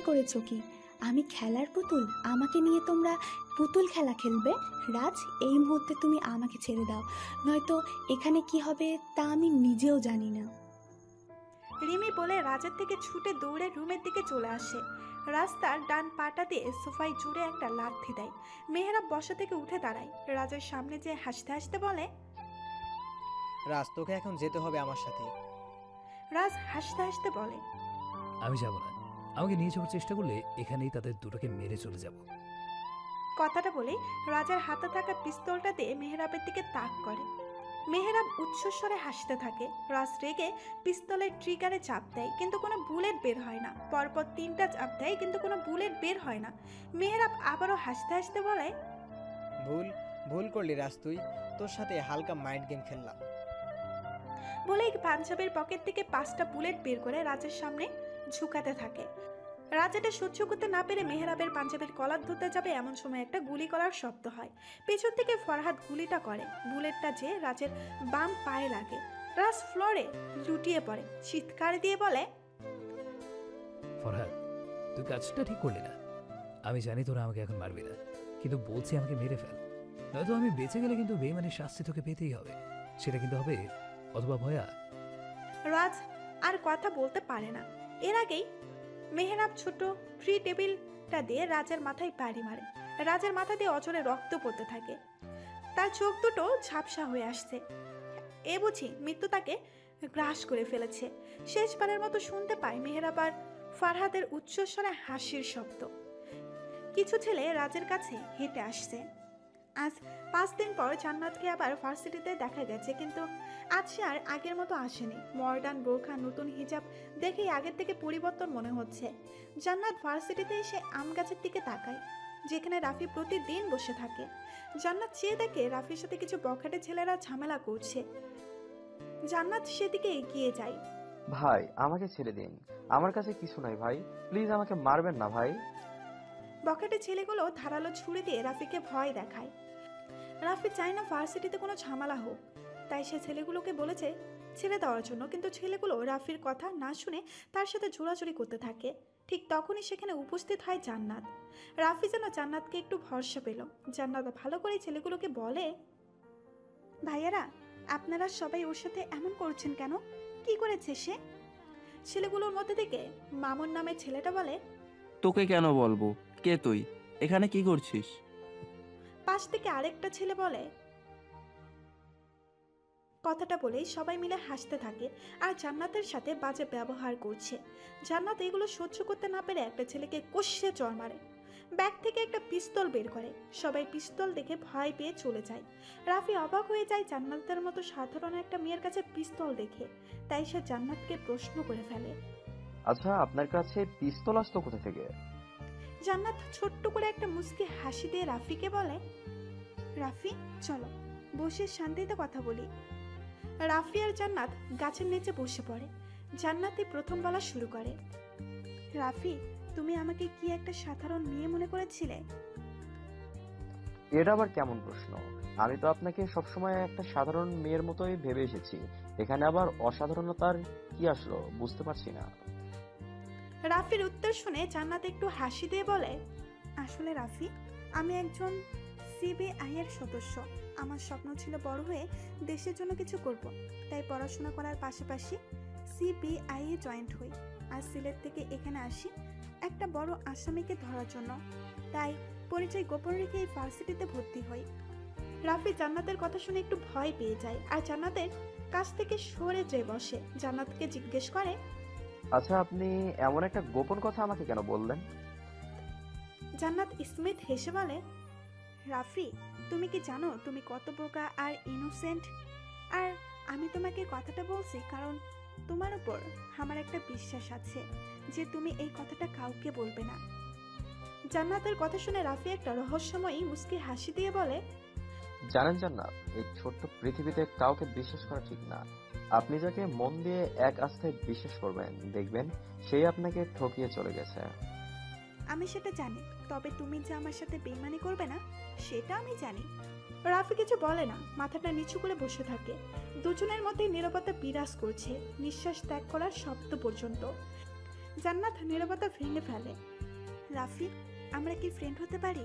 করেছো কি? আমি খেলার পুতুল? আমাকে নিয়ে তোমরা পুতুল খেলা খেলবে? রাজ, এই মুহূর্তে তুমি আমাকে ছেড়ে দাও, নয়তো এখানে কি হবে তা আমি নিজেও জানি না। রিমি বলে রাজের থেকে ছুটে দৌড়ে রুমের দিকে চলে আসে। রাস্তার ডান পাটা দিয়ে সোফায় জুড়ে একটা লাথি দেয়। মেহরাব বসা থেকে উঠে দাঁড়ায়, রাজের সামনে যেয়ে হাসতে হাসতে বলে, রাজ, তোকে এখন যেতে হবে আমার সাথে। রাজ হাসতে হাসতে বলে, আমি যাব না। আমাকে নিয়ে যাওয়ার চেষ্টা করলে এখানেই তাদের দুটোকে মেরে চলে যাব। কথাটা বলে রাজের হাতে থাকা পিস্তলটা দিয়ে মেহরাবের দিকে তাক করে। মেহরাব উচ্চস্বরে হাসতে থাকে। রাজ রেগে পিস্তলের ট্রিগারে চাপ দেয়, কিন্তু কোনো বুলেট বের হয় না। পরপর 3টা চাপ দেয়, কিন্তু কোনো বুলেট বের হয় না। মেহরাব আবারও হাসতে হাসতে বলে, ভুল করলি রাজ, তোর সাথে হালকা মাইন্ড গেম খেললাম। বলেই পাঞ্জাবের পকেট থেকে 5টা বুলেট বের করে রাজের সামনে ঝুঁকাতে থাকে। রাজ এটা সহ্য করতে না পেরে মেহরাবের পাঞ্জাবের কলার ধরতে যাবে, এমন সময় একটা গুলি করার শব্দ হয়। পেছন থেকে ফরহাদ গুলিটা করে। বুলেটটা যে রাজের বাম পায়ে লাগে। রাজ ফ্লোরে লুটিয়ে পড়ে, চিৎকার দিয়ে বলে, ফরহাদ, তুই কাজটা ঠিক করলি না। আমি জানি তোরা আমাকে এখন মারবি না, কিন্তু বলছি আমাকে মেরে ফেল, নয়তো আমি বেঁচে গেলে কিন্তু বেইমানের শাস্তি তোকে পেতেই হবে। সেটা কিন্তু হবে অথবা ভয়া। রাজ আর কথা বলতে পারে না। এর আগেই মেহরাব ছোট ট্রি টেবিলটা দিয়ে রাজের মাথায় বাড়ি মারে। রাজের মাথা দিয়ে অচলে রক্ত পড়তে থাকে। তার চোখ দুটো ঝাপসা হয়ে আসছে। এ বুঝি মৃত্যু তাকে গ্রাস করে ফেলেছে। শেষবারের মতো শুনতে পায় মেহরাব আর ফারহাদের উচ্চস্বরে হাসির শব্দ। কিছু ছেলে রাজের কাছে হেঁটে আসছে। আজ 5 দিন পর জান্নাতকে আবার ভার্সিটিতে দেখা গেছে, কিন্তু আজ সে আর আগের মতো আসেনি। মডার্ন বোরখা, নতুন হিজাব দেখেই আগের থেকে পরিবর্তন মনে হচ্ছে। জান্নাত ভার্সিটিতে এসে আম গাছের দিকে তাকায়, যেখানে রাফি প্রতিদিন বসে থাকে। জান্নাত চেয়ে দেখে রাফির সাথে কিছু বখাটে ছেলেরা ঝামেলা করছে। জান্নাত সেদিকে এগিয়ে যায়। ভাই, আমাকে ছেড়ে দিন, আমার কাছে কিছু নাই ভাই, প্লিজ আমাকে মারবেন না ভাই। বখাটে ছেলেগুলো ধারালো ছুরি দিয়ে রাফিকে ভয় দেখায়। রাফি চায় না ভার্সিটিতে কোনো ঝামেলা হোক, তাই সে ছেলেগুলোকে বলেছে ছেড়ে দেওয়ার জন্য, কিন্তু ছেলেগুলো রাফির কথা না শুনে তার সাথে জোরাজুরি করতে থাকে। ঠিক তখনই সেখানে উপস্থিত হয় জান্নাত। রাফি যেন জান্নাতকে একটু ভরসা পেল। জান্নাত ভালো করে ছেলেগুলোকে বলে, ভাইয়ারা, আপনারা সবাই ওর সাথে এমন করছেন কেন? কি করেছে সে? ছেলেগুলোর মধ্যে থেকে মামুন নামের ছেলেটা বলে, তোকে কেন বলবো, কে তুই, এখানে কি করছিস? পাশ থেকে আরেকটা ছেলে বলে। কথাটা বলেই সবাই মিলে হাসতে থাকে আর জান্নাতের সাথে বাজে ব্যবহার করছে। জান্নাত এগুলো সহ্য করতে না পেরে একটা ছেলেকে কষিয়ে চড় মারে। ব্যাগ থেকে একটা পিস্তল বের করে। সবাই পিস্তল দেখে ভয় পেয়ে চলে যায়। রাফি অবাক হয়ে যায় জান্নাতের মতো সাধারণ একটা মেয়ের কাছে পিস্তল দেখে, তাই সে জান্নাতকে প্রশ্ন করে ফেলে, আচ্ছা, আপনার কাছে পিস্তল আসতো কোথা থেকে? জান্নাত ছোট্ট করে একটা মুচকি হাসি দিয়ে রাফিকে বলে, রাফি চলো বসে শান্তিতে কথা বলি। রাফি আর জান্নাত গাছের নিচে বসে পড়ে। জান্নাতি প্রথম বলা শুরু করে, রাফি, তুমি আমাকে কি একটা সাধারণ মেয়ে মনে করেছিলে? এটা আবার কেমন প্রশ্ন? আমি তো আপনাকে সবসময় একটা সাধারণ মেয়ের মতোই ভেবে এসেছি, এখানে আবার অসাধারণতার কি আসলো বুঝতে পারছি না। রাফির উত্তর শুনে জান্নাত একটু হাসি দিয়ে বলে, আসলে রাফি, আমি একজন সিবিআই এর সদস্য। আমার স্বপ্ন ছিল বড় হয়ে দেশের জন্য কিছু করব, তাই পড়াশোনা করার পাশাপাশি সিবিআই এ জয়েন্ট হই। আর সিলেট থেকে এখানে আসি একটা বড় আসামিকে ধরার জন্য, তাই পরিচয় গোপন রেখে এই ভার্সিটিতে ভর্তি হই। রাফি জান্নাতের কথা শুনে একটু ভয় পেয়ে যায় আর জান্নাতের কাছ থেকে সরে যেয়ে বসে। জান্নাতকে জিজ্ঞেস করে, আচ্ছা, আপনি এমন একটা গোপন কথা আমাকে কেন বললেন? জান্নাত স্মিথ হেসে বলে, রাফি, তুমি কি জানো তুমি কত বোকা আর ইনোসেন্ট? আর আমি তোমাকে কথাটা বলছি কারণ তোমার উপর আমার একটা বিশ্বাস আছে যে তুমি এই কথাটা কাউকে বলবে না। জান্নাতের কথা শুনে রাফি একটা রহস্যময়ী মুচকি হাসি দিয়ে বলে, জানেন জান্নাত, এই ছোট্ট পৃথিবীতে কাউকে বিশ্বাস করা ঠিক না। আপনি যাকে মন দিয়ে এক আস্থায় বিশ্বাস করবেন, দেখবেন সেই আপনাকে ঠকিয়ে চলে গেছে। আমি সেটা জানি, তবে তুমি যে আমার সাথে বেইমানি করবে না সেটা আমি জানি। রাফি কিছু বলে না, মাথাটা নিচু করে বসে থাকে। দুজনের মধ্যে নীরবতা বিরাজ করছে, নিঃশ্বাস ত্যাগ করার শব্দ পর্যন্ত। জান্নাত নীরবতা ভেঙে ফেলে, রাফি, আমরা কি ফ্রেন্ড হতে পারি?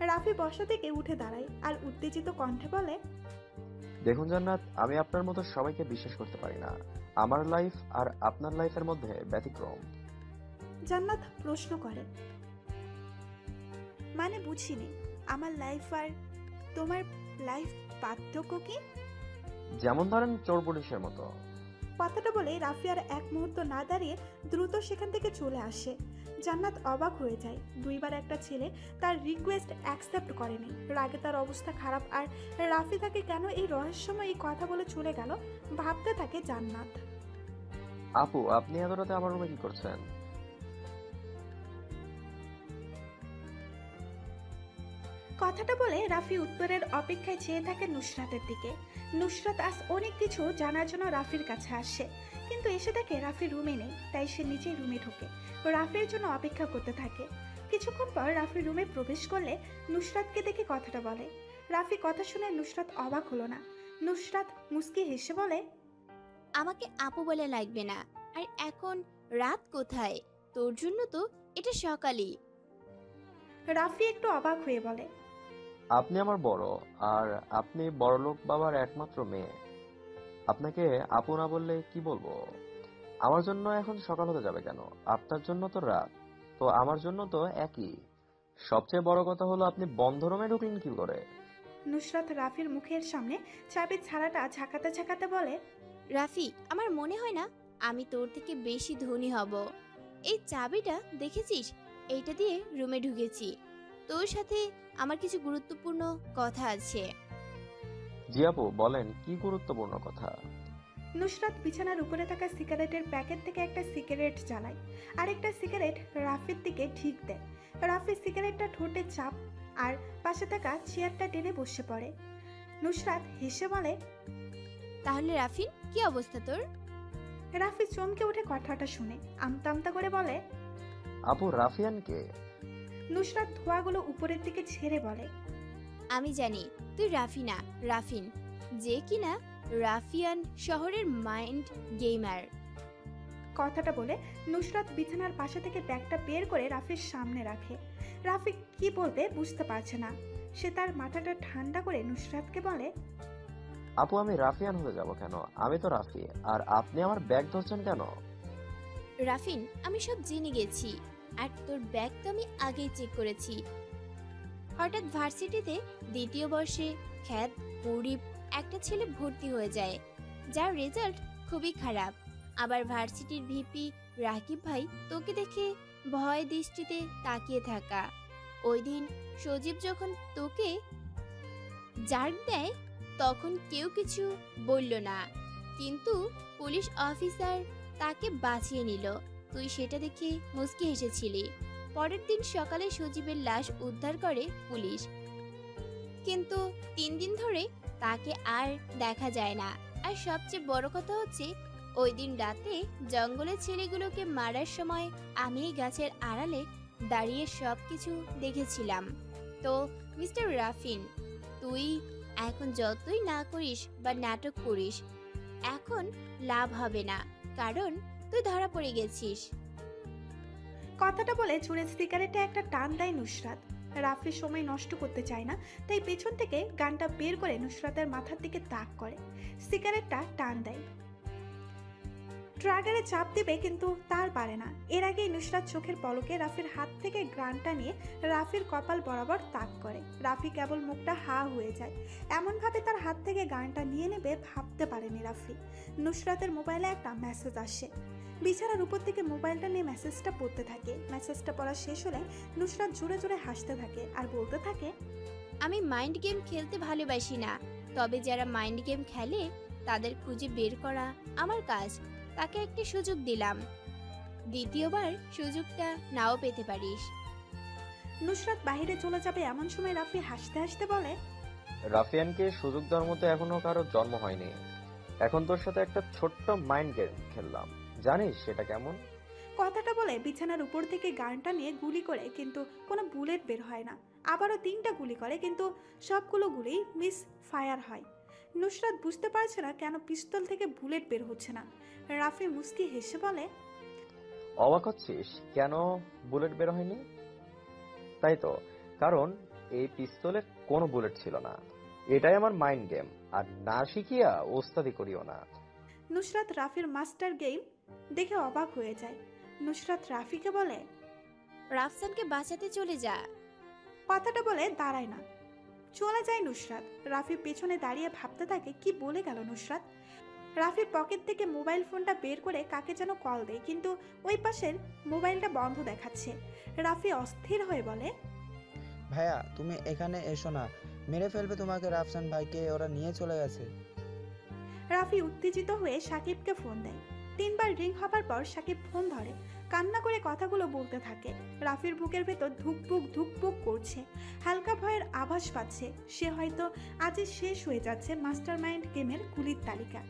রাফি বসা থেকে উঠে দাঁড়ায় আর উত্তেজিত কণ্ঠে বলে, দেখুন জান্নাত, আমি আপনার মতো সবাইকে বিশ্বাস করতে পারি না। আমার লাইফ আর আপনার লাইফের মধ্যে ব্যতিক্রম। জান্নাত প্রশ্ন করে, মানে বুঝিনি, আমার লাইফ আর তোমার লাইফ পার্থক্য কি? যেমন ধরেন চোর পুলিশের মতো। কথাটা বলে রাফি আর এক মুহূর্ত না দাঁড়িয়ে দ্রুত সেখান থেকে চলে আসে। জান্নাত অবাক হয়ে যায়। দুইবার একটা ছেলে তার রিকোয়েস্ট অ্যাকসেপ্ট করেনি। রাগে তার অবস্থা খারাপ, আর রাফি তাকে কেন এই রহস্যময় এই কথা বলে চলে গেল ভাবতে থাকে জান্নাত। আপু, আপনি এত রাতে আমার রুমে কি করছেন? কথাটা বলে রাফি উত্তরের অপেক্ষায় চেয়ে থাকে নুসরাতের দিকে। নুসরাত আজ অনেক কিছু জানার জন্য রাফির কাছে আসে, কিন্তু এসে দেখে রাফি রুমে নেই। তাই সে নিচেই রুমে ঢোকে, রাফির জন্য অপেক্ষা করতে থাকে। কিছুক্ষণ পর রাফি রুমে প্রবেশ করলে নুসরাতকে দেখে কথাটা বলে। রাফি কথা শুনে নুসরাত অবাক হলো না। নুসরাত মুস্কি হেসে বলে, আমাকে আপু বলে লাগবে না। আর এখন রাত কোথায়? তোর জন্য তো এটা সকালই। রাফি একটু অবাক হয়ে বলে, আপনি আমার বড়, আর আপনি বড়লোক বাবার একমাত্র মেয়ে। আপনাকে আপু না বললে কি বলবো? আমার জন্য এখন সকাল হতে যাবে কেন? আপনার জন্য তো রাত, তো আমার জন্য তো একই। সবচেয়ে বড় কথা হলো, আপনি বন্ধ রুমে ঢুকলেন কি করে? নুসরাত রাফির মুখের সামনে চাবির ছাড়াটা ঝাঁকাতে ঝাঁকাতে বলে, রাফি, আমার মনে হয় না আমি তোর থেকে বেশি ধনী হব। এই চাবিটা দেখেছিস? এইটা দিয়ে রুমে ঢুকেছি। তোর সাথে আমার কিছু গুরুত্বপূর্ণ কথা আছে। জি আপু, বলেন, কি গুরুত্বপূর্ণ কথা? নুসরাত বিছানার উপরে থাকা সিগারেটের প্যাকেট থেকে একটা সিগারেট জ্বালায়, আর একটা সিগারেট রাফির দিকে ঠিক দেয়। রাফি সিগারেটটা ঠোঁটে চাপ আর পাশে থাকা চেয়ারটা টেনে বসে পড়ে। নুসরাত হেসে বলে, তাহলে রাফিন, কি অবস্থা তোর? রাফি চমকে উঠে কথাটা শুনে আমতা আমতা করে বলে, আপু, রাফিয়ানকে? নুসরাত ধোঁয়াগুলো উপরের দিকে ছেড়ে বলে, আমি জানি তুই রাফি না, রাফিন, যে কিনা রাফিয়ান শহরের মাইন্ড গেমার। কথাটা বলে নুসরাত বিছানার পাশে থেকে ব্যাগটা বের করে রাফির সামনে রাখে। রাফি কি বলবে বুঝতে পারছে না। সে তার মাথাটা ঠান্ডা করে নুসরাতকে বলে, আপু, আমি রাফিয়ান হতে যাব কেন? আমি তো রাফি, আর আপনি আমার ব্যাগ ধরছেন কেন? রাফিন, আমি সব জেনে গেছি, আর তোর ব্যাগ তো আমি আগেই চেক করেছি। হঠাৎ ভার্সিটিতে দ্বিতীয় বর্ষে খ্যাত গরিব একটা ছেলে ভর্তি হয়ে যায়, যার রেজাল্ট খুবই খারাপ। আবার ভার্সিটির ভিপি রাকিব ভাই তোকে দেখে ভয় দৃষ্টিতে তাকিয়ে থাকা। ওই দিন সজীব যখন তোকে জার্ক দেয় তখন কেউ কিছু বলল না, কিন্তু পুলিশ অফিসার তাকে বাঁচিয়ে নিল। তুই সেটা দেখে মুচকি হেসেছিলি। পরের দিন সকালে সজীবের লাশ উদ্ধার করে পুলিশ, কিন্তু 3 দিন ধরে তাকে আর দেখা যায় না। আর সবচেয়ে বড় কথা হচ্ছে, ওই দিন রাতে জঙ্গলের ছেলেগুলোকে মারার সময় আমি এই গাছের আড়ালে দাঁড়িয়ে সবকিছু দেখেছিলাম। তো মিস্টার রাফিন, তুই এখন যতই না করিস বা নাটক করিস, এখন লাভ হবে না, কারণ তুই ধরা পড়ে গেছিস। কথাটা বলে জোরে সিগারেটে একটা টান দেয় নুসরাত। রাফি সময় নষ্ট করতে চায় না, তাই পেছন থেকে গানটা বের করে নুসরাতের মাথার দিকে তাক করে সিগারেটটা টান দেয়। ট্রাগারে চাপ দেবে, কিন্তু তার পারে না। এর আগেই নুসরাত চোখের পলকে রাফির হাত থেকে গানটা নিয়ে রাফির কপাল বরাবর তাক করে। রাফি কেবল মুখটা হা হয়ে যায়। এমনভাবে তার হাত থেকে গানটা নিয়ে নেবে ভাবতে পারেনি রাফি। নুসরাতের মোবাইলে একটা মেসেজ আসে। বিছানার উপর থেকে মোবাইলটা নিয়ে মেসেজটা পড়তে থাকে। মেসেজটা পড়া শেষ হলে নুসরাত জোরে জোরে হাসতে থাকে আর বলতে থাকে, আমি মাইন্ড গেম খেলতে ভালোবাসি না, তবে যারা মাইন্ড গেম খেলে তাদের খুঁজে বের করা আমার কাজ। তাকে একটি সুযোগ দিলাম, দ্বিতীয়বার সুযোগটা নাও পেতে পারিস। নুসরাত বাইরে চলে যাবে এমন সময় রাফি হাসতে হাসতে বলে, রাফিয়ানকে সুযোগ দেওয়ার মতো এখনো কারো জন্ম হয়নি। এখন তোর সাথে একটা ছোট্ট মাইন্ড গেম খেললাম, জানিস সেটা কেমন? কথাটা বলে বিছানার উপর থেকে গানটা নিয়ে গুলি করে, কিন্তু কোনো বুলেট বের হয় না। আবারও 3টা গুলি করে, কিন্তু সবগুলো গুলি মিস ফায়ার হয়। নুসরাত বুঝতে পারছে না কেন পিস্তল থেকে বুলেট বের হচ্ছে না। রাফি মুস্কি হেসে বলে, অবাক হচ্ছিস কেন বুলেট বের হয়নি? তাই তো, কারণ এই পিস্তলের কোনো বুলেট ছিল না। এটাই আমার মাইন্ড গেম, আর না শিখিয়া ওস্তাদি করিও না। নুসরাত রাফির মাস্টার গেম দেখে অবাক হয়ে যায়। নুসরাত রাফিকে বলে, রাফসানকে বাঁচাতে চলে যা। কথাটা বলে দাঁড়ায় না, চলে যায় নুসরাত। রাফি পেছনে দাঁড়িয়ে ভাবতে থাকে কি বলে গেল নুসরাত। রাফির পকেট থেকে মোবাইল ফোনটা বের করে কাকে যেন কল দেয়, কিন্তু ওই পাশের মোবাইলটা বন্ধ দেখাচ্ছে। রাফি অস্থির হয়ে বলে, ভাইয়া তুমি এখানে এসো না, মেরে ফেলবে তোমাকে রাফসান ভাইকে, ওরা নিয়ে চলে গেছে। রাফি উত্তেজিত হয়ে সাকিবকে ফোন দেয়। 3 বার রিং হবার পর সাকিব ফোন ধরে, কান্না করে কথাগুলো বলতে থাকে। রাফির বুকের ভেতর ধুকপুক ধুকপুক করছে, হালকা ভয়ের আভাস পাচ্ছে। সে হয়তো আজই শেষ হয়ে যাচ্ছে মাস্টার মাইন্ড গেমের গুলির তালিকা।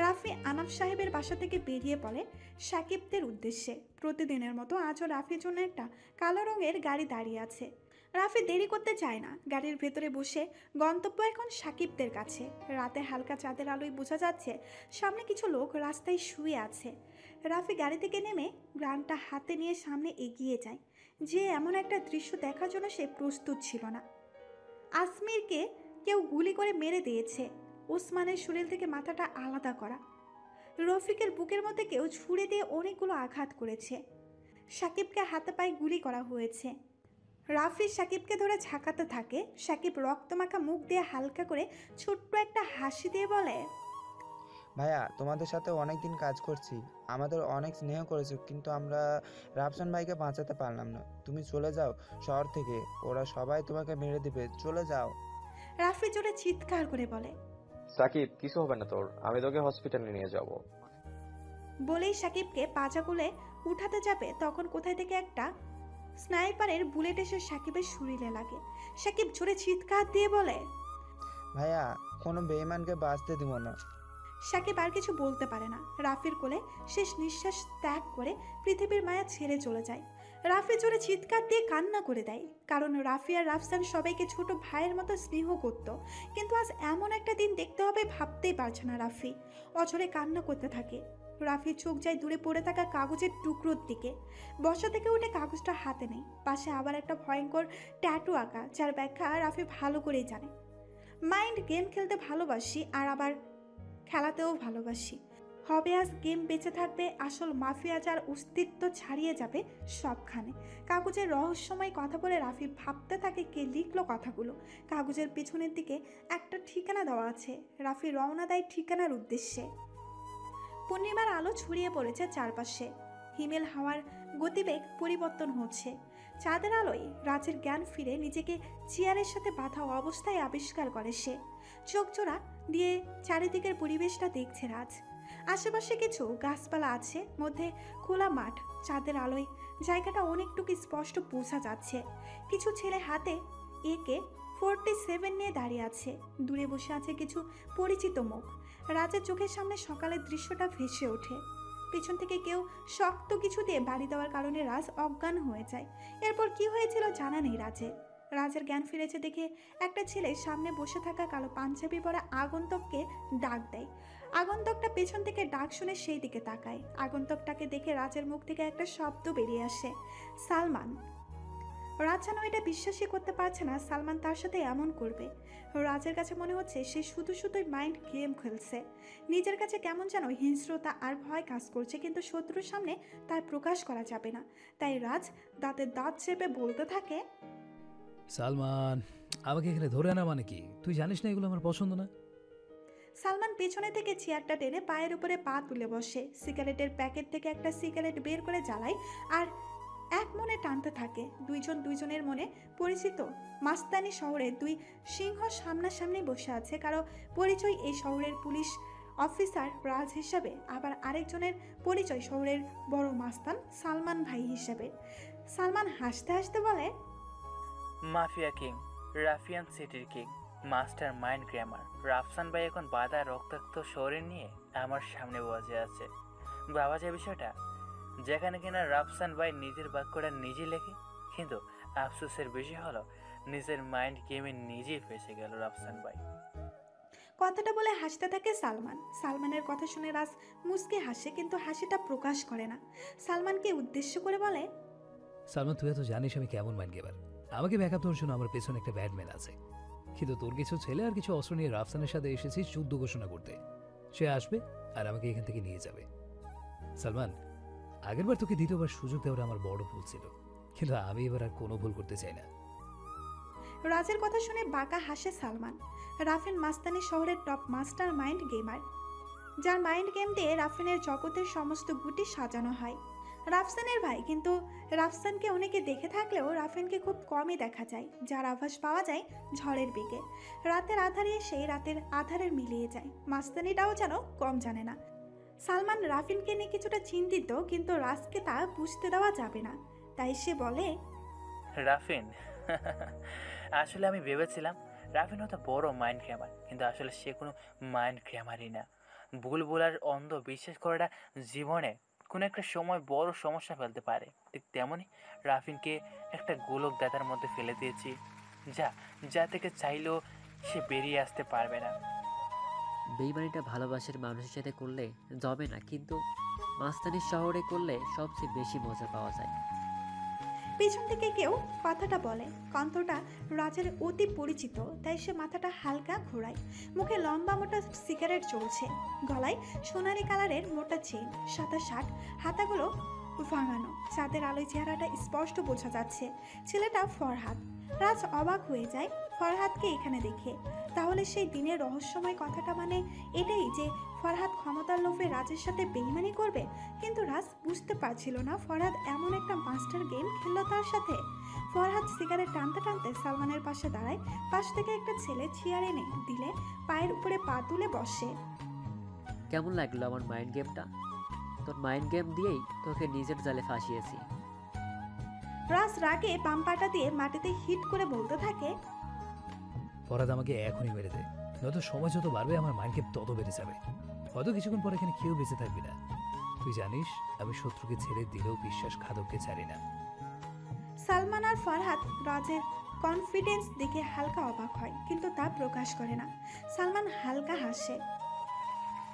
রাফি আনাফ সাহেবের বাসা থেকে বেরিয়ে পড়ে সাকিবদের উদ্দেশ্যে। প্রতিদিনের মতো আজও রাফির জন্য একটা কালো রঙের গাড়ি দাঁড়িয়ে আছে। রাফি দেরি করতে চায় না, গাড়ির ভেতরে বসে গন্তব্য এখন সাকিবদের কাছে। রাতে হালকা চাঁদের আলোয় বোঝা যাচ্ছে সামনে কিছু লোক রাস্তায় শুয়ে আছে। রাফি গাড়ি থেকে নেমে গ্রানটা হাতে নিয়ে সামনে এগিয়ে যায়। যে এমন একটা দৃশ্য দেখার জন্য সে প্রস্তুত ছিল না। আসমিরকে কেউ গুলি করে মেরে দিয়েছে, ওসমানের শরীর থেকে মাথাটা আলাদা করা। রফিকের বুকের মধ্যে কেউ ছুড়ে দিয়ে অনেকগুলো আঘাত করেছে। সাকিবকে হাতে পায়ে গুলি করা হয়েছে। রাফি সাকিবকে ধরে ঝাঁকাতে থাকে। সাকিব রক্তমাখা মুখ দিয়ে হালকা করে ছোট্ট একটা হাসি দিয়ে বলে, ভাইয়া তোমাদের সাথে অনেক দিন কাজ করছি, আমাদের অনেক স্নেহ করেছো, কিন্তু আমরা রাফসান ভাইকে বাঁচাতে পারলাম না। তুমি চলে যাও শহর থেকে, ওরা সবাই তোমাকে মেরে দিবে, চলে যাও। রাফি জোরে চিৎকার করে বলে। সাকিব, কিছু হবে না তোর, আমি তোকে হসপিটালে নিয়ে যাব। বলেই সাকিবকে পাজাগুলে উঠাতে যাবে, তখন কোথায় থেকে একটা স্নাইপারের বুলেট এসে সাকিবের শরীরে লাগে। সাকিব জোরে চিৎকার দিয়ে বলে, ভাইয়া কোনো বেঈমানকে বাঁচতে দিব না। সাকিব আর কিছু বলতে পারে না। রাফির কোলে শেষ নিঃশ্বাস ত্যাগ করে পৃথিবীর মায়া ছেড়ে চলে যায়। রাফি জোরে চিৎকার দিয়ে কান্না করে দেয়, কারণ রাফি আর রাফসান সবাইকে ছোট ভাইয়ের মতো স্নেহ করত। কিন্তু আজ এমন একটা দিন দেখতে হবে ভাবতেই পারছে না রাফি। অঝরে কান্না করতে থাকে। রাফির চোখ যায় দূরে পড়ে থাকা কাগজের টুকরোর দিকে। বসা থেকে উঠে কাগজটা হাতে নেই। পাশে আবার একটা ভয়ঙ্কর ট্যাটু আঁকা, যার ব্যাখ্যা রাফি ভালো করেই জানে। মাইন্ড গেম খেলতে ভালোবাসি, আর আবার খেলাতেও ভালোবাসি। হবে আজ গেম বেঁচে থাকবে, আসল মাফিয়া যার অস্তিত্ব ছাড়িয়ে যাবে সবখানে। কাগজের রহস্যময় কথা বলে রাফি ভাবতে থাকে কে লিখলো কথাগুলো। কাগজের পেছনের দিকে একটা ঠিকানা দেওয়া আছে। রাফি রওনা দেয় ঠিকানার উদ্দেশ্যে। পূর্ণিমার আলো ছড়িয়ে পড়েছে চারপাশে। হিমেল হাওয়ার গতিবেগ পরিবর্তন হচ্ছে। চাঁদের আলোয় রাজের জ্ঞান ফিরে নিজেকে চেয়ারের সাথে বাঁধা অবস্থায় আবিষ্কার করে সে। চোখ জোড়া দিয়ে চারিদিকের পরিবেশটা দেখছে রাজ। আশেপাশে কিছু গাছপালা আছে, মধ্যে খোলা মাঠ। চাঁদের আলোয় জায়গাটা অনেকটুকু স্পষ্ট বোঝা যাচ্ছে। কিছু ছেলে হাতে AK-47 নিয়ে দাঁড়িয়ে আছে। দূরে বসে আছে কিছু পরিচিত মুখ। রাজের চোখের সামনে সকালের দৃশ্যটা ভেসে ওঠে। পেছন থেকে কেউ শক্ত কিছু দিয়ে বাড়ি দেওয়ার কারণে রাজ অজ্ঞান হয়ে যায়। এরপর কি হয়েছিল জানা নেই রাজের জ্ঞান ফিরেছে দেখে একটা ছেলে সামনে বসে থাকা কালো পাঞ্জাবি পরা আগন্তুককে ডাক দেয়। আগন্তুকটা পেছন থেকে ডাক শুনে সেই দিকে তাকায়। আগন্তুকটাকে দেখে রাজের মুখ থেকে একটা শব্দ বেরিয়ে আসে, সালমান। রাজ যেন এটা বিশ্বাসই করতে পারছে না সালমান তার সাথে এমন করবে। রাজের কাছে মনে হচ্ছে সে শুধু শুধুই মাইন্ড গেম খেলছে। নিজের কাছে কেমন যেন হিংস্রতা আর ভয় কাজ করছে, কিন্তু শত্রুর সামনে তার প্রকাশ করা যাবে না। তাই রাজ দাঁতের দাঁত চেপে বলতে থাকে, সালমান, আমাকে এখানে ধরে আনা মানে কি? তুই জানিস না এগুলো আমার পছন্দ না। সালমান পেছনে থেকে চেয়ারটা টেনে পায়ের উপরে পা তুলে বসে। সিগারেটের প্যাকেট থেকে একটা সিগারেট বের করে জ্বালায় আর এক মনে টানতে থাকে। দুইজন দুইজনের মনে পরিচিত। মাস্তানি শহরে দুই সিংহ সামনাসামনি বসে আছে। কারো পরিচয় এই শহরের পুলিশ অফিসার রাজ হিসাবে, আবার আরেকজনের পরিচয় শহরের বড় মাস্তান সালমান ভাই হিসাবে। সালমান হাসতে হাসতে বলে, মাফিয়া কিং, রাফিয়ান সিটির king, master mind grammar Rafsan ভাই এখন বাধা রক্তাক্ত শরীর নিয়ে আমার সামনে বসে আছে। বাবা যে বিষয়টা, যেখানে কিনা রাফসান ভাই নিজের বাক্যটা নিজে লেখে, কিন্তু আফসোসের বিষয় হলো নিজের মাইন্ড গেমে নিজেই ফেসে গেল রাফসান ভাই। কথাটা বলে হাসতে থাকে সালমান। সালমানের কথা শুনে রাজ মুচকে হাসে, কিন্তু হাসিটা প্রকাশ করে না। সালমানকে উদ্দেশ্য করে বলে, সালমান, তুই তো জানিস আমি কেমন মাইন্ড গেমার। আমাকে ব্যাকআপ দেওয়ার জন্য আমার পেছনে একটা ব্যাটম্যান আছে, কিন্তু তোর কিছু ছেলে আর কিছু অস্ত্র নিয়ে রাফসানের সাথে এসেছিস যুদ্ধ ঘোষণা করতে। সে আসবে আর আমাকে এখান থেকে নিয়ে যাবে। সালমান, আগেরবার তোকে দ্বিতীয়বার সুযোগ দেওয়ার আমার বড় ভুল ছিল, কিন্তু আমি এবার আর কোনো ভুল করতে চাই না। রাজের কথা শুনে বাঁকা হাসে সালমান। রাফিন মাস্তানি শহরের টপ মাস্টার মাইন্ড গেমার, যার মাইন্ড গেম দিয়ে রাফিনের জগতের সমস্ত গুটি সাজানো হয়। রাফসানের ভাই, কিন্তু রাফসানকে অনেকে দেখে থাকলেও রাফিনকে খুব কমই দেখা যায়, যার আভাস পাওয়া যায় ঝড়ের বেগে। রাতের আধারে এসে রাতের আধারে মিলিয়ে যায়। মাস্তানিটাও যেন কম জানে না। সালমান রাফিনকে নিয়ে কিছুটা চিন্তিত, কিন্তু রাজকে তা বুঝতে দেওয়া যাবে না, তাই সে বলে, রাফিন, আসলে আমি ভেবেছিলাম রাফিন হয়তো বড় মাইন্ড ক্র্যামার, কিন্তু আসলে সে কোনো মাইন্ড ক্র্যামারই না। বুলবুলার অন্ধ বিশ্বাস করাটা জীবনে কোনো একটা সময় বড় সমস্যা ফেলতে পারে। ঠিক তেমনই রাফিনকে একটা গোলক দাতার মধ্যে ফেলে দিয়েছি, যা থেকে চাইলেও সে বেরিয়ে আসতে পারবে না। বেইমানিটা ভালোবাসার মানুষের সাথে করলে জমে না, কিন্তু মাস্তানির শহরে করলে সবচেয়ে বেশি মজা পাওয়া যায়। পেছন থেকে কেউ কথাটা বলে। কণ্ঠটা রাজের অতি পরিচিত, তাই সে মাথাটা হালকা ঘোরায়। মুখে লম্বা মোটা সিগারেট চলছে, গলায় সোনালি কালারের মোটা চেইন, সাদা শার্ট, হাতাগুলো ভাঙানো। চাঁদের আলোয় চেহারাটা স্পষ্ট বোঝা যাচ্ছে। ছেলেটা ফরহাদ। রাজ অবাক হয়ে যায় ফরহাদকে এখানে দেখে। তাহলে সেই দিনের রহস্যময় কথাটা মানে এটাই যে ফরহাদ ক্ষমতার লোভে রাজের সাথে বেইমানি করবে। কিন্তু রাজ বুঝতে পারছিল না ফরহাদ এমন একটা মাস্টার গেম খেললো তার সাথে। ফরহাদ সিগারেট টানতে টানতে সালমানের পাশে দাঁড়ায়। পাশ থেকে একটা ছেলে চেয়ার এনে দিলে পায়ের উপরে পা তুলে বসে। কেমন লাগলো আমার মাইন্ড গেমটা? তোর মাইন্ড গেম দিয়েই তোকে নিজের জালে ফাঁসিয়েছি। রাজ রাগে বাম পাটা দিয়ে মাটিতে হিট করে বলতে থাকে, ফরহাদ, আমাকে এখনই মেরে দে, নয়তো সময় যত বাড়বে আমার মাইন্ড গেম তত বেড়ে যাবে। হয়তো কিছুক্ষণ পর এখানে কেউ বেঁচে থাকবি না। তুই জানিস আমি শত্রুকে ছেড়ে দিলেও বিশ্বাসঘাতককে ছাড়ি না। সালমান আর ফরহাদ রাজের কনফিডেন্স দেখে হালকা অবাক হয়, কিন্তু তা প্রকাশ করে না। সালমান হালকা হাসে।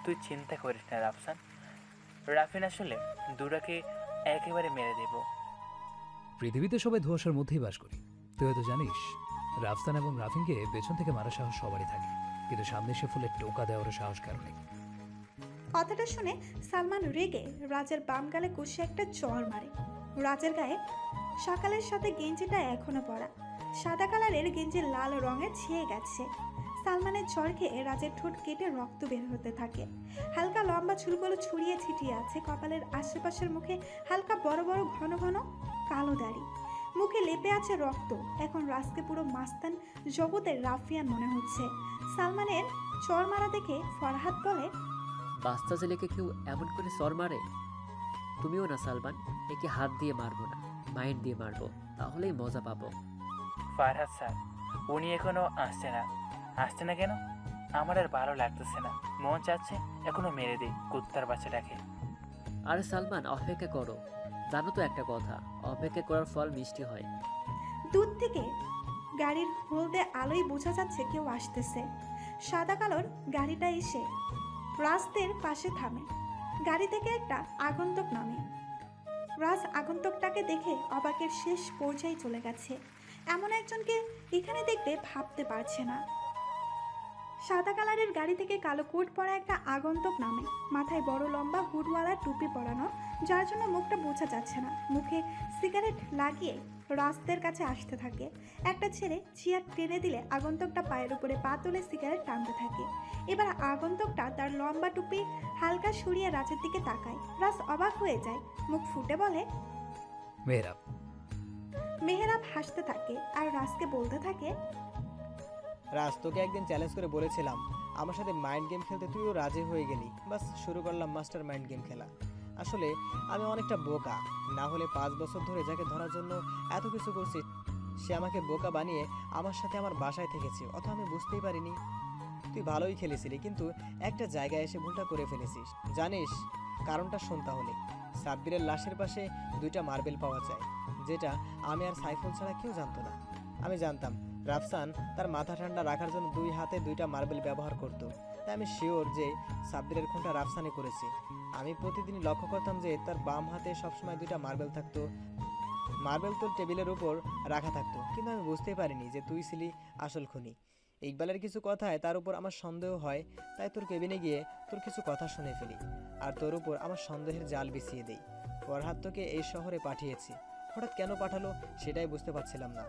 তুই চিন্তা করিস না রাফসান, রাফিন আসলে দুরাকে একেবারে মেরে দেব। পৃথিবীতে সবাই ধোঁয়াশার মধ্যেই বাস করি। তুই হয়তো জানিস রাফসান এবং রাফিনকে পেছন থেকে মারা সাহস সবারই থাকে, কিন্তু সামনে সে ফুলে টোকা দেওয়ার সাহস কারণে। কথাটা শুনে সালমান রেগে রাজের বাম গালে কষে একটা চড় মারে। রাজের গায়ে সকালের সাথে গেঞ্জিটা এখনো পরা, সাদা কালারের গেঞ্জি লাল রঙে ছিঁড়ে গেছে। সালমানের চড় খেয়ে রাজের ঠোঁট কেটে রক্ত বের হতে থাকে। হালকা লম্বা চুলগুলো ছড়িয়ে ছিটিয়ে আছে কপালের আশেপাশের। মুখে হালকা বড় বড় ঘন ঘন কালো দাড়ি, মুখে লেপে আছে রক্ত। এখন রাজকে পুরো মাস্তান জগতের রাফিয়ান মনে হচ্ছে। সালমানের চড় মারা দেখে ফরহাদ বলে, বাচ্চা ছেলেকে কেউ এমন করে সর মারে? তুমিও না সালমান, একে হাত দিয়ে মারবো না, মাইন্ড দিয়ে মারবো, তাহলেই মজা পাবো। ফারহাদ স্যার, উনি এখনো আসছে না কেন? আমার আর ভালো লাগতেছে না, মন চাচ্ছে এখনো মেরে দিই কুত্তার বাচ্চাটাকে। আরে সালমান, অপেক্ষা করো। জানো তো একটা কথা, অপেক্ষা করার ফল মিষ্টি হয়। দূর থেকে গাড়ির হলদে আলোয় বোঝা যাচ্ছে কেউ আসতেছে। সাদা কালোর গাড়িটা এসে রাস্তার পাশে থামে। গাড়ি থেকে একটা আগন্তুক নামে। রাজ আগন্তুকটাকে দেখে অবাকের শেষ পর্যায়ে চলে গেছে। এমন একজনকে এখানে দেখতে ভাবতে পারছে না। সাদা কালারের গাড়ি থেকে কালো কোট পরা একটা আগন্তুক নামে। মাথায় বড় লম্বা হুডওয়ালা টুপি পরানো, যার জন্য মুখটা বোঝা যাচ্ছে না। মুখে সিগারেট লাগিয়ে রাস্তার কাছে আসতে থাকে। একটা ছেলে চেয়ার টেনে দিলে আগন্তুকটা পায়ের উপরে পা তুলে সিগারেট টানতে থাকে। এবার আগন্তুকটা তার লম্বা টুপি হালকা সরিয়ে রাজের দিকে তাকায়। রাজ অবাক হয়ে যায়, মুখ ফুটে বলে, মেহরাব। মেহরাব হাসতে থাকে আর রাজকে বলতে থাকে, রাজ, তোকে একদিন চ্যালেঞ্জ করে বলেছিলাম আমার সাথে মাইন্ড গেম খেলতে, তুইও রাজি হয়ে গেলি। বাস শুরু করলাম মাস্টার মাইন্ড গেম খেলা। আসলে আমি অনেকটা বোকা, না হলে 5 বছর ধরে যাকে ধরার জন্য এত কিছু করছি সে আমাকে বোকা বানিয়ে আমার সাথে আমার বাসায় থেকেছে, অত আমি বুঝতেই পারিনি। তুই ভালোই খেলেছিলি, কিন্তু একটা জায়গায় এসে ভুলটা করে ফেলেছিস। জানিস কারণটা শোন তাহলে। সাব্বিরের লাশের পাশে 2টা মার্বেল পাওয়া যায়, যেটা আমি আর সাইফুল ছাড়া কেউ জানতো না। আমি জানতাম রাফসান তার মাথা ঠান্ডা রাখার জন্য 2 হাতে 2টা মার্বেল ব্যবহার করত। তাই আমি শিওর যে সাব্বিরের খুনটা রাফসানই করেছে। আমি প্রতিদিনই লক্ষ্য করতাম যে তার বাম হাতে সবসময় 2টা মার্বেল থাকতো। মার্বেল তোর টেবিলের উপর রাখা থাকতো, কিন্তু আমি বুঝতে পারিনি যে তুই ছিলি আসল খুনি। ইকবালের কিছু কথায় তার উপর আমার সন্দেহ হয়, তাই তোর কেবিনে গিয়ে তোর কিছু কথা শুনে ফেলি আর তোর উপর আমার সন্দেহের জাল বিছিয়ে দেই। ফরহাদ তোকে এই শহরে পাঠিয়েছি, হঠাৎ কেন পাঠালো সেটাই বুঝতে পারছিলাম না।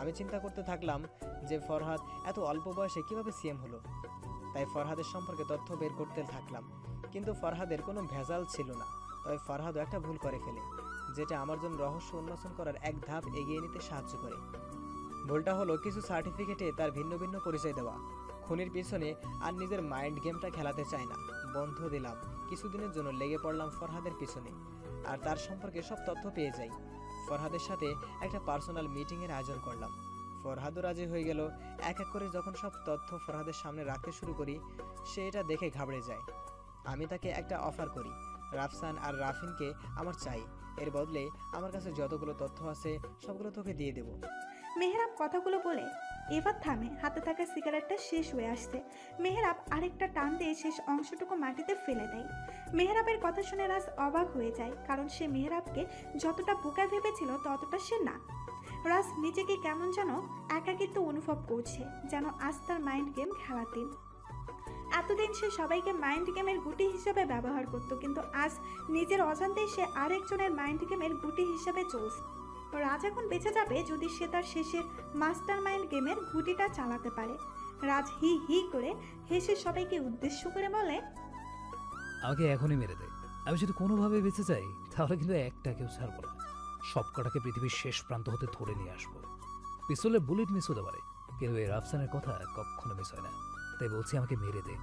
আমি চিন্তা করতে থাকলাম যে ফরহাদ এত অল্প বয়সে কিভাবে সিএম হলো। তাই ফরহাদের সম্পর্কে তথ্য বের করতে থাকলাম, কিন্তু ফরহাদের কোনো ভেজাল ছিল না। তবে ফরহাদও একটা ভুল করে ফেলে, যেটা আমার জন্য রহস্য উন্মোচন করার এক ধাপ এগিয়ে নিতে সাহায্য করে। ভুলটা হলো কিছু সার্টিফিকেটে তার ভিন্ন ভিন্ন পরিচয় দেওয়া। খুনির পিছনে আর নিজের মাইন্ড গেমটা খেলাতে চায় না। বন্ধ দিলাম, কিছুদিনের জন্য লেগে পড়লাম ফরহাদের পিছনে আর তার সম্পর্কে সব তথ্য পেয়ে যাই। ফরহাদের সাথে একটা পার্সোনাল মিটিংয়ের আয়োজন করলাম। ফরহাদও রাজি হয়ে গেল। এক এক করে যখন সব তথ্য ফরহাদের সামনে রাখতে শুরু করি, সে এটা দেখে ঘাবড়ে যায়। আমি তাকে একটা অফার করি, রাফসান আর রাফিনকে আমার চাই, এর বদলে আমার কাছে যতগুলো তথ্য আছে সবগুলো তোকে দিয়ে দেব। মেহরাব কথাগুলো বলে এবার থামে। হাতে থাকা সিগারেটটা শেষ হয়ে আসছে। মেহরাব আরেকটা টান দিয়ে শেষ অংশটুকু মাটিতে ফেলে দেয়। মেহরাবের কথা শুনে রাজ অবাক হয়ে যায়, কারণ সে মেহরাবকে যতটা বোকা ভেবেছিল ততটা সে না। রাজ নিজেকে কেমন যেন একাকিত্ব অনুভব করছে, যেন আজ তার মাইন্ড গেম খেলাতেন। এতদিন সে সবাইকে মাইন্ড গেমের গুটি হিসেবে ব্যবহার করত, কিন্তু আজ নিজের অজান্তেই সে আরেকজনের মাইন্ড গেমের গুটি হিসেবে চলছে। রাজ এখন বেঁচে যাবে যদি সে তার শেষের মাস্টার মাইন্ড গেমের গুটিটা চালাতে পারে। রাজ হি হি করে হেসে সবাইকে উদ্দেশ্য করে বলে, আমাকে এখনই মেরে দে। আমি যদি কোনোভাবে বেঁচে যাই তাহলে কিন্তু একটাকেও ছাড়বো না। সব কটাকে পৃথিবীর শেষ প্রান্ত হতে ধরে নিয়ে আসবো। পিস্তলের বুলেট মিস হতে পারে, কিন্তু এই রাফসানের কথা কখনো মিস হয় না। তাই বলছি আমাকে মেরে দে।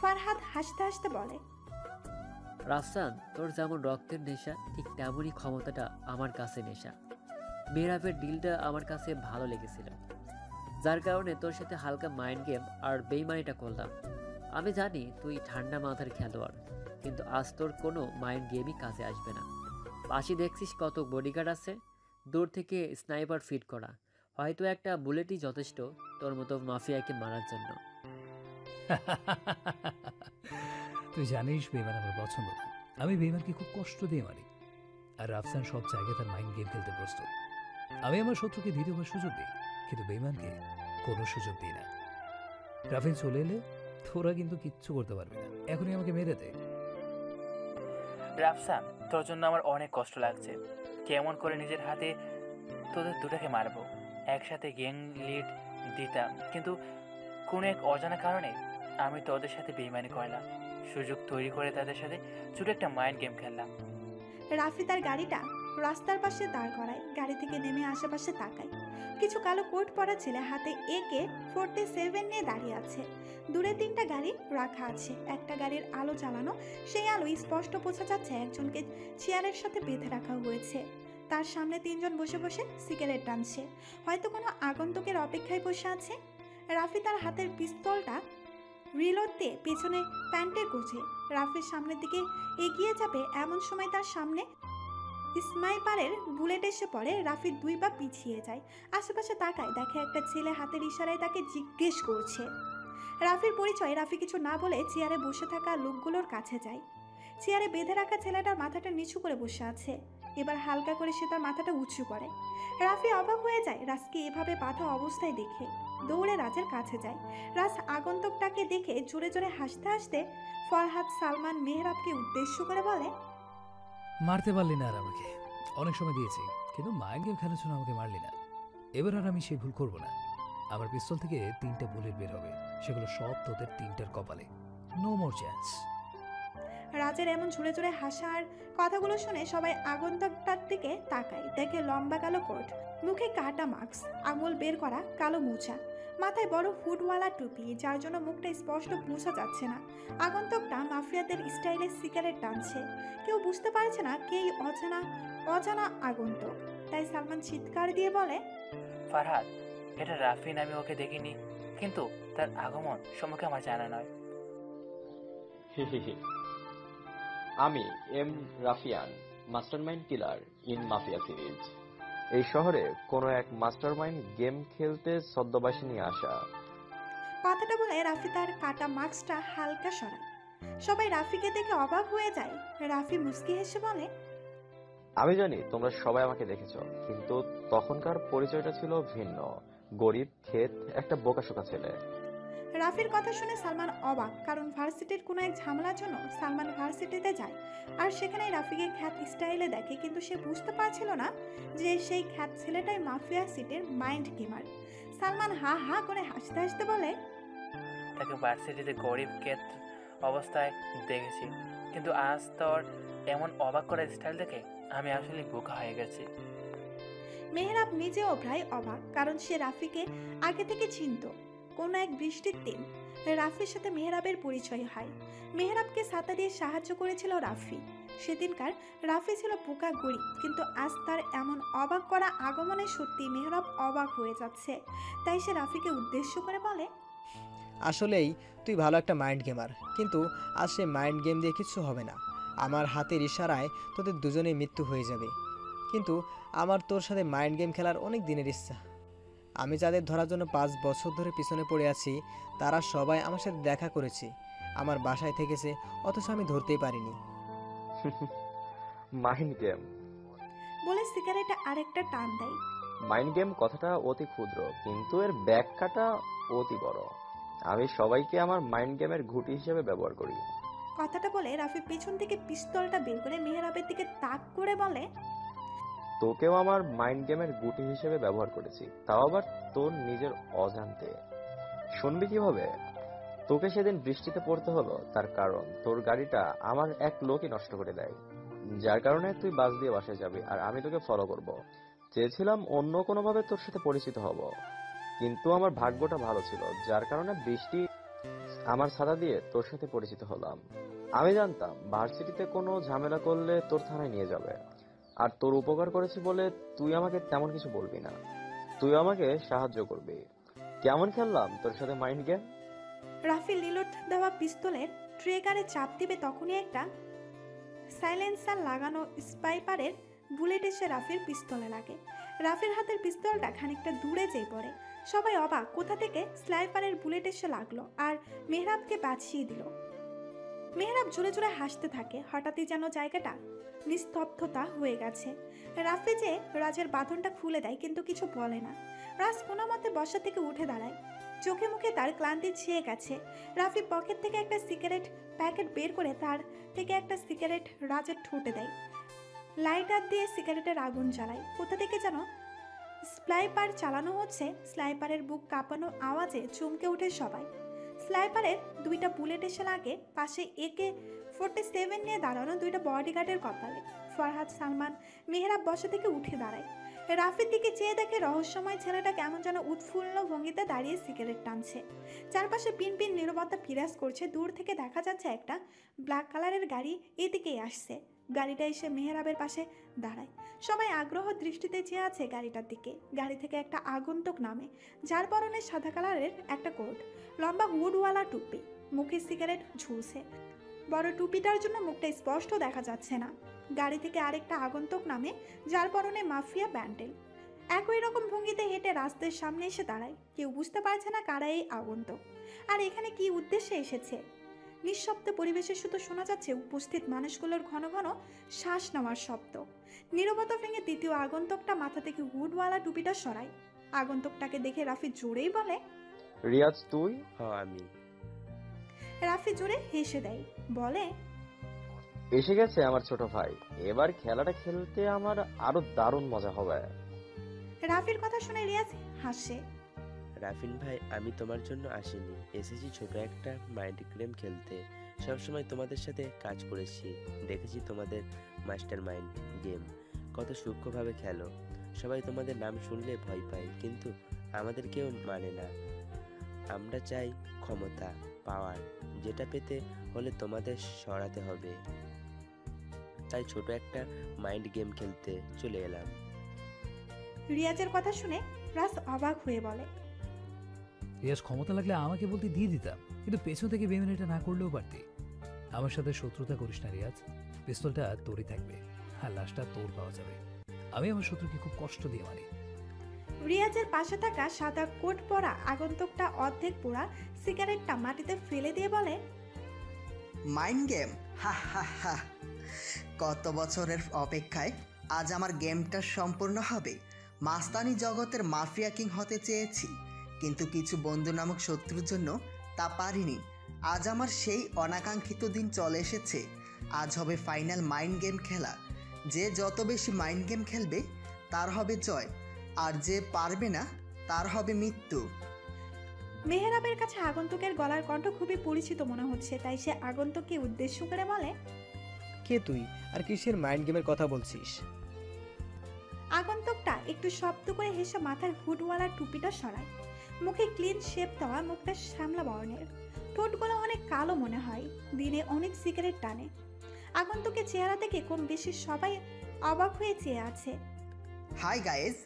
ফরহাদ হাসতে হাসতে বলে, রাফসান, তোর যেমন রক্তের নেশা, ঠিক তেমনই ক্ষমতাটা আমার কাছে নেশা। মেহরাবের ডিলটা আমার কাছে ভালো লেগেছিল, যার কারণে তোর সাথে হালকা মাইন্ড গেম আর বেইমানিটা করলাম। আমি জানি তুই ঠান্ডা মাথার খেলোয়াড়, কিন্তু আজ তোর কোনো মাইন্ড গেমই কাজে আসবে না। পাশে দেখছিস কত বডিগার্ড আছে, দূর থেকে স্নাইপার ফিট করা। হয়তো একটা বুলেটই যথেষ্ট তোর মতো মাফিয়াকে মারার জন্য। তুই জানিস বেইমান আমার পছন্দ না। আমি বেইমানকে খুব কষ্ট দিয়ে মারি, আর রাফসান সব জায়গায় তার মাইন্ড গেম খেলতে প্রস্তুত। আমি আমার শত্রুকে দ্বিতীয়বার সুযোগ দিই, কিন্তু বেইমানকে কোনো সুযোগ দিই না। রাফিন চলে এলে তোরা কিন্তু কিচ্ছু করতে পারবি না। এখনই আমাকে মেরে দে। রাফসান, তোর জন্য আমার অনেক কষ্ট লাগছে। কেমন করে নিজের হাতে তোদের দুটাকে মারবো, একসাথে গ্যাং লিড দিতাম, কিন্তু কোনো এক অজানা কারণে আমি তোদের সাথে বেইমানি করলাম। সুযোগ তৈরি করে তাদের সাথে ছোট একটা মাইন্ড গেম খেললাম। রাফি তার গাড়িটা রাস্তার পাশে দাঁড় করায়। গাড়ি থেকে নেমে আশেপাশে তাকায়। কিছু কালো কোট পরা ছেলে হাতে AK-47 নিয়ে দাঁড়িয়ে আছে। দূরে 3টা গাড়ি রাখা আছে। একটা গাড়ির আলো জ্বালানো, সেই আলো স্পষ্ট বোঝা যাচ্ছে একজনকে চেয়ারের সাথে বেঁধে রাখা হয়েছে। তার সামনে 3 জন বসে বসে সিগারেট টানছে, হয়তো কোনো আগন্তুকের অপেক্ষায় বসে আছে। রাফি তার হাতের পিস্তলটা রিলোড দিয়ে পেছনে প্যান্টের গোছে রাফির সামনের দিকে এগিয়ে যাবে, এমন সময় তার সামনে স্নাইপারের বুলেট এসে পড়ে। রাফি 2 পা পিছিয়ে যায়, আশেপাশে তাকায়, দেখে একটা ছেলে হাতের ইশারায় তাকে জিজ্ঞেস করছে। রাফির পরিচয়। রাফি কিছু না বলে চেয়ারে বসে থাকা লোকগুলোর কাছে যায়। চেয়ারে বেঁধে রাখা ছেলেটার মাথাটা নিচু করে বসে আছে। এবার হালকা করে সে তার মাথাটা উঁচু করে। রাফি অবাক হয়ে যায় রাজকে এভাবে বাঁধা অবস্থায় দেখে। দৌড়ে রাজের কাছে যায়। রাজ আগন্তুকটাকে দেখে জোরে জোরে হাসতে হাসতে ফরহাদ, সালমান, মেহরাবকে উদ্দেশ্য করে বলে, মারতে পারলি না আর আমাকে। অনেক সময় দিয়েছি, কিন্তু মাইন্ড গেম খেলার জন্য আমাকে মারলি না। এবার আর আমি সেই ভুল করব না। আমার পিস্তল থেকে 3টা বুলেট বের হবে, সেগুলো সব তোদের 3টার কপালে। No more chance. রাজের এমন ঝুড়ে ঝুড়ে হাসার কথাগুলো শুনে সবাই আগন্তুকটার দিকে তাকায়। দেখে লম্বা কালো কোট, মুখে কাটা মাস্ক, আঙুল বের করা কালো মোচা, মাথায় বড় হুডওয়ালা টুপি, যার জন্য মুখটা স্পষ্ট বোঝা যাচ্ছে না। আগন্তুকটা মাফিয়াদের স্টাইলে সিগারেট টানছে। কেউ বুঝতে পারছে না কে এই অজানা আগন্তুক। তাই সালমান চিৎকার দিয়ে বলে, ফারহাদ, এটা রাফিন। আমি ওকে দেখিনি, কিন্তু তার আগমন সম্পর্কে আমার জানা নয়। আমি am ruffian, mastermind killer in mafia series. এই শহরে কোনো এক মাস্টারমাইন্ড গেম খেলতে ছদ্মবেশে নিয়ে আসা। কথাটা বলে রাফি তার কাটা মাস্কটা হালকা সরায়। সবাই রাফিকে দেখে অবাক হয়ে যায়। রাফি মুস্কি হেসে বলে, আমি জানি তোমরা সবাই আমাকে দেখেছো, কিন্তু তখনকার পরিচয়টা ছিল ভিন্ন। গরিব, ক্ষেত, একটা বোকাশোকা ছেলে। রাফির কথা শুনে সালমান অবাক, কারণ ভার্সিটির কোনো এক ঝামেলার জন্য সালমান ভার্সিটিতে যায় আর সেখানে রাফিকে খ্যাত স্টাইলে দেখে, কিন্তু সে বুঝতে পারছিল না যে সেই খ্যাত ছেলেটাই মাফিয়া সিটির মাইন্ড গেমার। সালমান হা হা করে হাসতে হাসতে বলে, তাকে ভার্সিটিতে গরিব কেত অবস্থায় দেখেছি, কিন্তু আজ তোর এমন অবাক করা স্টাইল দেখে আমি আসলে বোকা হয়ে গেছি। মেহরাব নিজেও প্রায় অবাক, কারণ সে রাফিকে আগে থেকে চিনত। কোনো এক বৃষ্টির দিন রাফির সাথে মেহরাবের পরিচয় হয়। মেহরাবকে ছাতা দিয়ে সাহায্য করেছিল রাফি। সেদিনকার রাফি ছিল বোকা গরিব, কিন্তু আজ তার এমন অবাক করা আগমনে সত্যি মেহরাব অবাক হয়ে যাচ্ছে। তাই সে রাফিকে উদ্দেশ্য করে বলে, আসলেই তুই ভালো একটা মাইন্ড গেমার, কিন্তু আজ সে মাইন্ড গেম দিয়ে কিছু হবে না। আমার হাতের ইশারায় তোদের দুজনেই মৃত্যু হয়ে যাবে। কিন্তু আমার তোর সাথে মাইন্ড গেম খেলার অনেক দিনের ইচ্ছা। আমি যাদের ধরার জন্য 5 বছর ধরে পিছনে পড়ে আছি, তারা সবাই আমার সাথে দেখা করেছে, আমার বাসায় থেকেছে, অথচ আমি ধরতেই পারিনি। মাইন্ড গেম বলে সিগারেটে আরেকটা টান দেয়। মাইন্ড গেম কথাটা অতি ক্ষুদ্র, কিন্তু এর ব্যাখ্যাটা অতি বড়। আমি সবাইকে আমার মাইন্ড গেমের ঘুঁটি হিসেবে ব্যবহার করি। কথাটা বলে রাফি পেছন থেকে পিস্তলটা বের করে মেহরাবের দিকে তাক করে বলে, তোকেও আমার মাইন্ড গেমের গুটি হিসেবে ব্যবহার করেছি, তাও আবার তোর নিজের অজান্তে। শুনবি কিভাবে? তোকে সেদিন বৃষ্টিতে পড়তে হলো, তার কারণ তোর গাড়িটা আমার এক লোকই নষ্ট করে দেয়, যার কারণে তুই বাস দিয়ে বাসায় যাবি আর আমি তোকে ফলো করব। চেয়েছিলাম অন্য কোনোভাবে তোর সাথে পরিচিত হব, কিন্তু আমার ভাগ্যটা ভালো ছিল, যার কারণে বৃষ্টি আমার ছাতা দিয়ে তোর সাথে পরিচিত হলাম। আমি জানতাম ভার্সিটিতে কোনো ঝামেলা করলে তোর থানায় নিয়ে যাবে, আর তোর উপকার করেছি বলে তুই আমাকে তেমন কিছু বলবি না, তুই আমাকে সাহায্য করবি। কেমন খেললাম তোর সাথে মাইন্ড গেম? রাফি লিলোড দেওয়া পিস্তলের ট্রিগারে চাপ দিবে, তখনই একটা সাইলেন্সার লাগানো স্পাইপারের বুলেট এসে রাফির পিস্তলে লাগে। রাফির হাতের পিস্তলটা খানিকটা দূরে যেয়ে পড়ে। সবাই অবাক, কোথা থেকে স্নাইপারের বুলেট এসে লাগলো আর মেহরাবকে বাঁচিয়ে দিল। মেহরাব জোরে জোরে হাসতে থাকে। হঠাৎই যেন জায়গাটা নিস্তব্ধতা হয়ে গেছে। রাফি যে রাজের বাঁধনটা খুলে দেয়, কিন্তু কিছু বলে না। রাজ কোনো মতে বসা থেকে উঠে দাঁড়ায়। চোখে মুখে তার ক্লান্তি ছেয়ে গেছে। রাফি পকেট থেকে একটা সিগারেট প্যাকেট বের করে তার থেকে একটা সিগারেট রাজের ঠোঁটে দেয়। লাইটার দিয়ে সিগারেটের আগুন জ্বালায়। কোথা থেকে যেন স্নাইপার চালানো হচ্ছে। স্নাইপারের বুক কাঁপানো আওয়াজে চমকে ওঠে সবাই। স্নাইপারের 2টা বুলেট এসে লাগে পাশে AK-47 নিয়ে দাঁড়ানো 2টা বডিগার্ডের কপালে। ফরহাদ, সালমান, মেহরাব বসা থেকে উঠে দাঁড়ায়। রাফির দিকে চেয়ে দেখে রহস্যময় ছেলেটা কেমন যেন উৎফুল্ল ভঙ্গিতে দাঁড়িয়ে সিগারেট টানছে। চারপাশে পিন পিন নীরবতা বিরাজ করছে। দূর থেকে দেখা যাচ্ছে একটা ব্ল্যাক কালারের গাড়ি এদিকেই আসছে। গাড়িটা এসে মেহরাবের পাশে দাঁড়ায়। সবাই আগ্রহ দৃষ্টিতে চেয়ে আছে গাড়িটার দিকে। গাড়ি থেকে একটা আগন্তুক নামে, যার পরনে সাদা কালারের একটা কোট, লম্বা হুডওয়ালা টুপি, মুখে সিগারেট ঝুলছে। বড় টুপিটার জন্য মুখটা স্পষ্ট দেখা যাচ্ছে না। গাড়ি থেকে আরেকটা আগন্তুক নামে, যার পরনে মাফিয়া ব্যান্ডেল। একই রকম ভঙ্গিতে হেঁটে রাস্তার সামনে এসে দাঁড়ায়। কেউ বুঝতে পারছে না কারা এই আগন্তুক আর এখানে কি উদ্দেশ্যে এসেছে। নিঃশব্দ পরিবেশে শুধু শোনা যাচ্ছে উপস্থিত মানুষগুলোর ঘন ঘন শ্বাস নেওয়ার শব্দ। নীরবতা ভেঙে দ্বিতীয় আগন্তুকটা মাথা থেকে হুডওয়ালা টুপিটা সরায়। আগন্তুকটাকে দেখে রাফি জোরেই বলে, রিয়াজ তুই? হ্যাঁ আমি। রাফি জোরে হেসে দেয়, বলে, এসে গেছে আমার ছোট ভাই, এবার খেলাটা খেলতে আমার আরো দারুণ মজা হবে। রাফির কথা শুনে রিয়াজ হাসে। রাফিন ভাই, আমি তোমার জন্য আসিনি, এসেছি ছোট একটা মাইন্ড গেম খেলতে। সবসময় তোমাদের সাথে কাজ করেছি, দেখেছি তোমাদের মাস্টার মাইন্ড গেম কত সূক্ষ্মভাবে খেলো। সবাই তোমাদের নাম শুনলে ভয় পায়, কিন্তু আমাদের কেউ মানে না। আমরা চাই ক্ষমতা, পাওয়ার, যেটা পেতে হলে তোমাদের সরাতে হবে। তাই ছোট একটা মাইন্ড গেম খেলতে চলে এলাম। রিয়াজের কথা শুনে রাজ অবাক হয়ে বলে, রিয়াজ ক্ষমতা লাগলে আমাকে বলতে দিয়ে দিতাম, কিন্তু পেছন থেকে বেমেনিটা না করলেও পারতি। আমার সাথে শত্রুতা করিস না রিয়াজ, পিস্তলটা তোরই থাকবে আর লাশটা তোর পাওয়া যাবে। আমি আমার শত্রুকে খুব কষ্ট দিয়ে মারি। রিয়াজের পাশে থাকা সাদা কোট পরা আগন্তুকটা অর্ধেক পোড়া সিগারেটটা মাটিতে ফেলে দিয়ে বলে, মাইন্ড গেম, হা হা হা। কত বছরের অপেক্ষায় আজ আমার গেমটা সম্পূর্ণ হবে। মাস্তানি জগতের মাফিয়া কিং হতে চেয়েছি, কিন্তু কিছু বন্ধু নামক শত্রুর জন্য তা পারিনি। আজ আমার সেই অনাকাঙ্ক্ষিত দিন চলে এসেছে। আজ হবে ফাইনাল মাইন্ড গেম খেলা। যে যত বেশি মাইন্ড গেম খেলবে তার হবে জয়, আর যে পারবে না তার হবে মৃত্যু। মেহরাবের কাছে আগন্তুকের গলার কণ্ঠ খুবই পরিচিত মনে হচ্ছে, তাই সে আগন্তুককে উদ্দেশ্য করে বলে, কে তুই আর কিসের মাইন্ড গেমের কথা বলছিস? আগন্তুকটা একটু শব্দ করে হেসে মাথার হুডওয়ালা টুপিটা সরায়। মুখে ক্লিন শেপ দেওয়া, মুখটা শ্যামলা বর্ণের, ঠোঁটগুলো অনেক কালো মনে হয়, দিনে অনেক সিগারেট টানে। আগন্তুকের চেহারা থেকে কম বেশি সবাই অবাক হয়ে চেয়ে আছে। হাই গাইজ,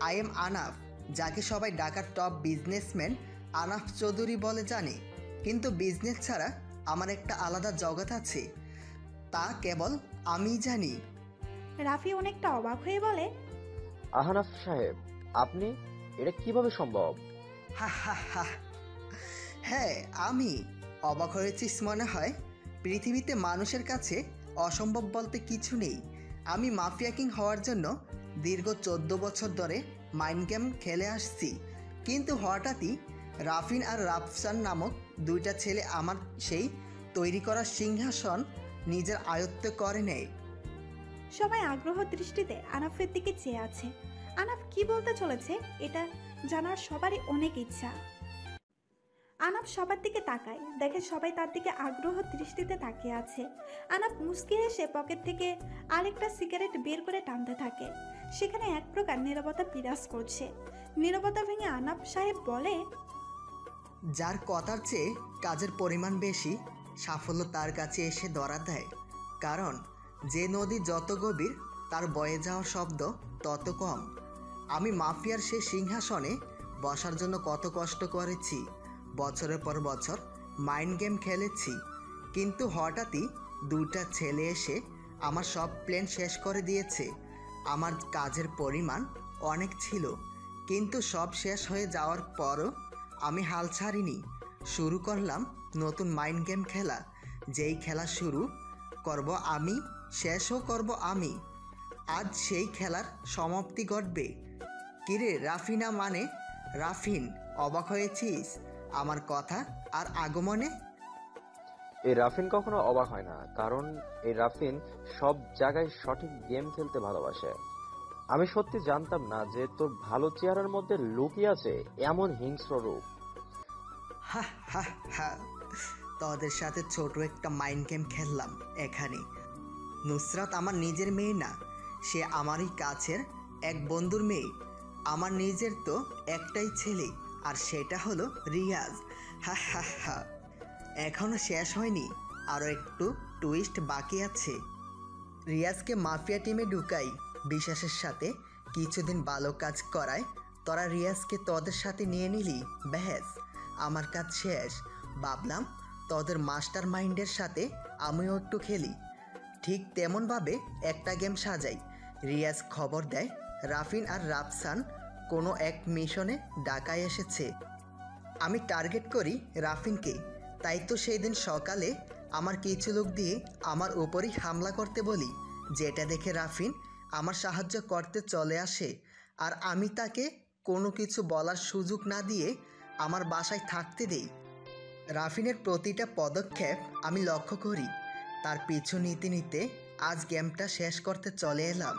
আই এম আনাফ, যাকে সবাই ঢাকার টপ বিজনেসম্যান আনাফ চৌধুরী বলে জানে। কিন্তু বিজনেস ছাড়া আমার একটা আলাদা জগৎ আছে, তা কেবল আমিই জানি। রাফি অনেকটা অবাক হয়ে বলে, আহনাফ সাহেব, আপনি, এটা কিভাবে সম্ভব? হা হা হা। হ্যাঁ, আমি অবাক হয়েছিস মনে হয়? পৃথিবীতে মানুষের কাছে অসম্ভব বলতে কিছু নেই। আমি মাফিয়া কিং হওয়ার জন্য দীর্ঘ 14 বছর ধরে মাইন্ড গেম খেলে আসছি, কিন্তু হঠাৎই রাফিন আর রাফসান নামক দুইটা ছেলে আমার সেই তৈরি করা সিংহাসন নিজের আয়ত্তে করে নেয়। সবাই আগ্রহ দৃষ্টিতে আনাফের দিকে চেয়ে আছে। আনাফ কি বলতে চলেছে এটা জানার সবারই অনেক ইচ্ছা। আনাফ সবার দিকে তাকায়, দেখে সবাই তার দিকে আগ্রহ দৃষ্টিতে তাকিয়ে আছে। আনাফ মুচকি হেসে পকেট থেকে আরেকটা সিগারেট বের করে টানতে থাকে। সেখানে এক প্রকার নীরবতা বিরাজ করছে। নীরবতা ভেঙে আনাফ সাহেব বলে, যার কথার চেয়ে কাজের পরিমাণ বেশি, সাফল্য তার কাছে এসে ধরা দেয়। কারণ যে নদী যত গভীর, তার বয়ে যাওয়ার শব্দ তত কম। আমি মাফিয়ার সেই সিংহাসনে বসার জন্য কত কষ্ট করেছি, বছরের পর বছর মাইন্ড গেম খেলেছি, কিন্তু হঠাৎই দুইটা ছেলে এসে আমার সব প্ল্যান শেষ করে দিয়েছে। আমার কাজের পরিমাণ অনেক ছিল, কিন্তু সব শেষ হয়ে যাওয়ার পরও আমি হাল ছাড়িনি। শুরু করলাম নতুন মাইন্ড গেম খেলা। যেই খেলা শুরু করব আমি, শেষও করব আমি। আজ সেই খেলার সমাপ্তি ঘটবে। কিরে রাফিনা, মানে রাফিন, অবাক হয়েছিস আমার কথা আর আগমনে? এই রাফিন কখনো অবাক হয় না, কারণ এই রাফিন সব জায়গায় সঠিক গেম খেলতে ভালোবাসে। আমি সত্যি জানতাম না যে তোর ভালো চেহারার মধ্যে লুকিয়ে আছে এমন হিংস্র রূপ। হা হা হা। তোদের সাথে ছোট একটা মাইন্ড গেম খেললাম এখানে। নুসরাত আমার নিজের মেয়ে না, সে আমারই কাছের এক বন্ধুর মেয়ে। আমার নিজের তো একটাই ছেলে, আর সেটা হলো রিয়াজ। হা হা হা। এখনো শেষ হয়নি, আরও একটু টুইস্ট বাকি আছে। রিয়াজকে মাফিয়া টিমে ঢুকাই, বিশ্বাসের সাথে কিছুদিন ভালো কাজ করায়। তোরা রিয়াজকে তোদের সাথে নিয়ে নিলি, ব্যাস আমার কাজ শেষ। ভাবলাম তোদের মাস্টার মাইন্ডের সাথে আমিও একটু খেলি। ঠিক তেমনভাবে একটা গেম সাজাই। রিয়াজ খবর দেয় রাফিন আর রাফসান কোনো এক মিশনে ঢাকায় এসেছে। আমি টার্গেট করি রাফিনকে, তাই তো সেই দিন সকালে আমার কিছু লোক দিয়ে আমার উপরই হামলা করতে বলি, যেটা দেখে রাফিন আমার সাহায্য করতে চলে আসে। আর আমি তাকে কোনো কিছু বলার সুযোগ না দিয়ে আমার বাসায় থাকতে দেই। রাফিনের প্রতিটা পদক্ষেপ আমি লক্ষ্য করি, তার পিছু নিতে নিতে আজ গেমটা শেষ করতে চলে এলাম।